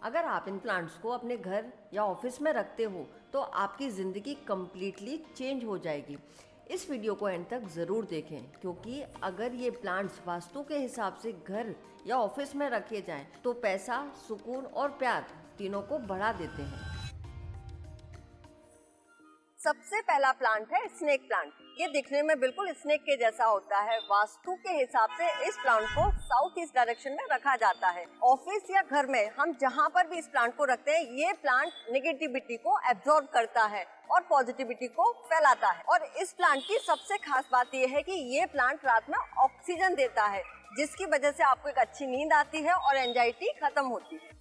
अगर आप in plants को अपने घर या ऑफिस में रखते हो तो आपकी ज़िंदगी कम्प्लीटली चेंज हो जाएगी। इस वीडियो को एंड तक ज़रूर देखें, क्योंकि अगर ये प्लांट्स वास्तु के हिसाब से घर या ऑफिस में रखे जाएं तो पैसा, सुकून और प्यार तीनों को बढ़ा देते हैं। सबसे पहला प्लांट है स्नेक प्लांट। ये दिखने में बिल्कुल स्नेक के जैसा होता है। वास्तु के हिसाब से इस प्लांट को साउथ ईस्ट डायरेक्शन में रखा जाता है। ऑफिस या घर में हम जहाँ पर भी इस प्लांट को रखते हैं, ये प्लांट नेगेटिविटी को एब्जॉर्ब करता है और पॉजिटिविटी को फैलाता है। और इस प्लांट की सबसे खास बात यह है कि ये प्लांट रात में ऑक्सीजन देता है, जिसकी वजह से आपको एक अच्छी नींद आती है और एंजाइटी खत्म होती है।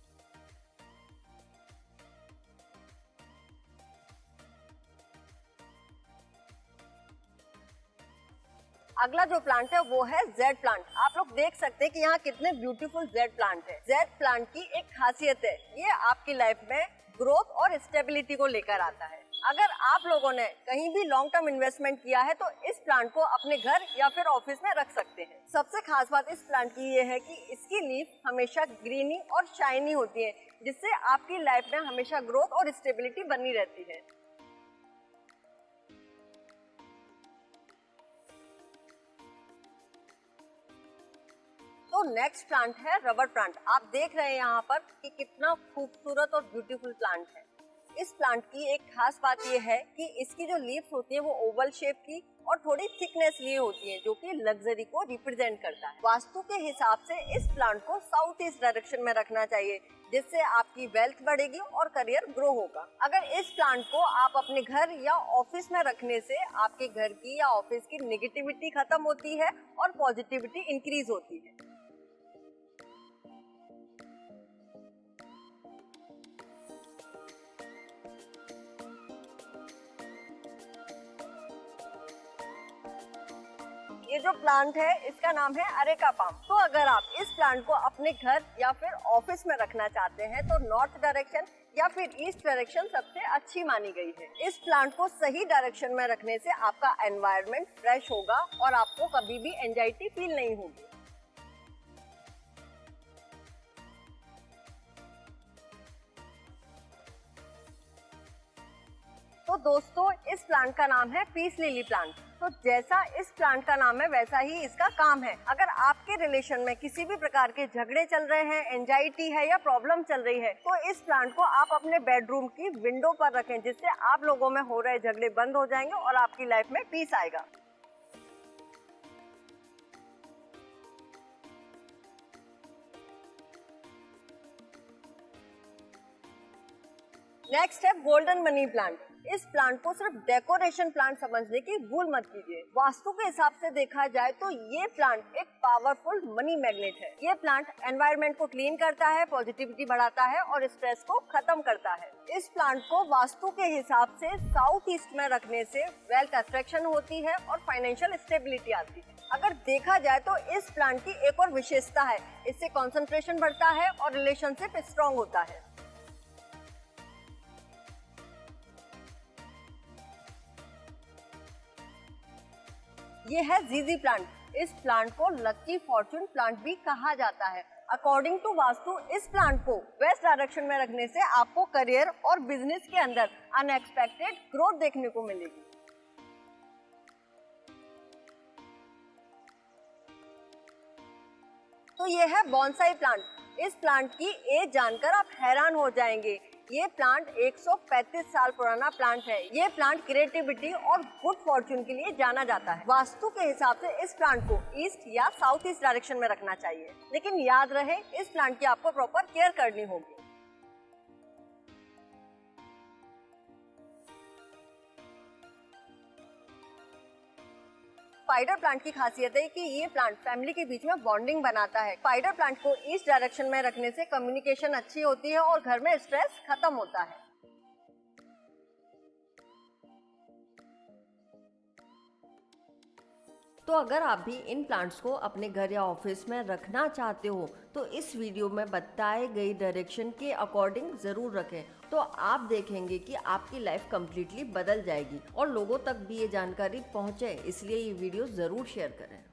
अगला जो प्लांट है वो है जेड प्लांट। आप लोग देख सकते हैं कि यहाँ कितने ब्यूटीफुल जेड प्लांट है। जेड प्लांट की एक खासियत है, ये आपकी लाइफ में ग्रोथ और स्टेबिलिटी को लेकर आता है। अगर आप लोगों ने कहीं भी लॉन्ग टर्म इन्वेस्टमेंट किया है तो इस प्लांट को अपने घर या फिर ऑफिस में रख सकते हैं। सबसे खास बात इस प्लांट की ये है कि इसकी लीफ हमेशा ग्रीनी और शाइनी होती है, जिससे आपकी लाइफ में हमेशा ग्रोथ और स्टेबिलिटी बनी रहती है। तो नेक्स्ट प्लांट है रबर प्लांट। आप देख रहे हैं यहाँ पर कि कितना खूबसूरत और ब्यूटीफुल प्लांट है। इस प्लांट की एक खास बात यह है कि इसकी जो लीव्स होती है वो ओवल शेप की और थोड़ी थिकनेस लिए होती है, जो कि लग्जरी को रिप्रेजेंट करता है। वास्तु के हिसाब से इस प्लांट को साउथ ईस्ट डायरेक्शन में रखना चाहिए, जिससे आपकी वेल्थ बढ़ेगी और करियर ग्रो होगा। अगर इस प्लांट को आप अपने घर या ऑफिस में रखने से आपके घर की या ऑफिस की नेगेटिविटी खत्म होती है और पॉजिटिविटी इंक्रीज होती है। ये जो प्लांट है इसका नाम है अरेका पाम। तो अगर आप इस प्लांट को अपने घर या फिर ऑफिस में रखना चाहते हैं तो नॉर्थ डायरेक्शन या फिर ईस्ट डायरेक्शन सबसे अच्छी मानी गई है। इस प्लांट को सही डायरेक्शन में रखने से आपका एनवायरनमेंट फ्रेश होगा और आपको कभी भी एंजाइटी फील नहीं होगी। तो दोस्तों, इस प्लांट का नाम है पीस लिली प्लांट। तो जैसा इस प्लांट का नाम है वैसा ही इसका काम है। अगर आपके रिलेशन में किसी भी प्रकार के झगड़े चल रहे हैं, एंजाइटी है या प्रॉब्लम चल रही है, तो इस प्लांट को आप अपने बेडरूम की विंडो पर रखें, जिससे आप लोगों में हो रहे झगड़े बंद हो जाएंगे और आपकी लाइफ में पीस आएगा। नेक्स्ट है गोल्डन मनी प्लांट। इस प्लांट को सिर्फ डेकोरेशन प्लांट समझने की भूल मत कीजिए। वास्तु के हिसाब से देखा जाए तो ये प्लांट एक पावरफुल मनी मैग्नेट है। ये प्लांट एनवायरनमेंट को क्लीन करता है, पॉजिटिविटी बढ़ाता है और स्ट्रेस को खत्म करता है। इस प्लांट को वास्तु के हिसाब से साउथ ईस्ट में रखने से वेल्थ अट्रैक्शन होती है और फाइनेंशियल स्टेबिलिटी आती है। अगर देखा जाए तो इस प्लांट की एक और विशेषता है, इससे कंसंट्रेशन बढ़ता है और रिलेशनशिप स्ट्रॉन्ग होता है। ये है जीजी प्लांट। इस प्लांट को लकी फॉर्चून प्लांट भी कहा जाता है। अकॉर्डिंग टू वास्तु इस प्लांट को वेस्ट डायरेक्शन में रखने से आपको करियर और बिजनेस के अंदर अनएक्सपेक्टेड ग्रोथ देखने को मिलेगी। तो ये है बॉन्साई प्लांट। इस प्लांट की एज जानकर आप हैरान हो जाएंगे। ये प्लांट 135 साल पुराना प्लांट है। ये प्लांट क्रिएटिविटी और गुड फॉर्चून के लिए जाना जाता है। वास्तु के हिसाब से इस प्लांट को ईस्ट या साउथ ईस्ट डायरेक्शन में रखना चाहिए, लेकिन याद रहे इस प्लांट की आपको प्रॉपर केयर करनी होगी। स्पाइडर प्लांट की खासियत है कि ये प्लांट फैमिली के बीच में बॉन्डिंग बनाता है। स्पाइडर प्लांट को ईस्ट डायरेक्शन में रखने से कम्युनिकेशन अच्छी होती है और घर में स्ट्रेस खत्म होता है। तो अगर आप भी इन प्लांट्स को अपने घर या ऑफिस में रखना चाहते हो तो इस वीडियो में बताए गई डायरेक्शन के अकॉर्डिंग ज़रूर रखें। तो आप देखेंगे कि आपकी लाइफ कम्प्लीटली बदल जाएगी और लोगों तक भी ये जानकारी पहुंचे, इसलिए ये वीडियो ज़रूर शेयर करें।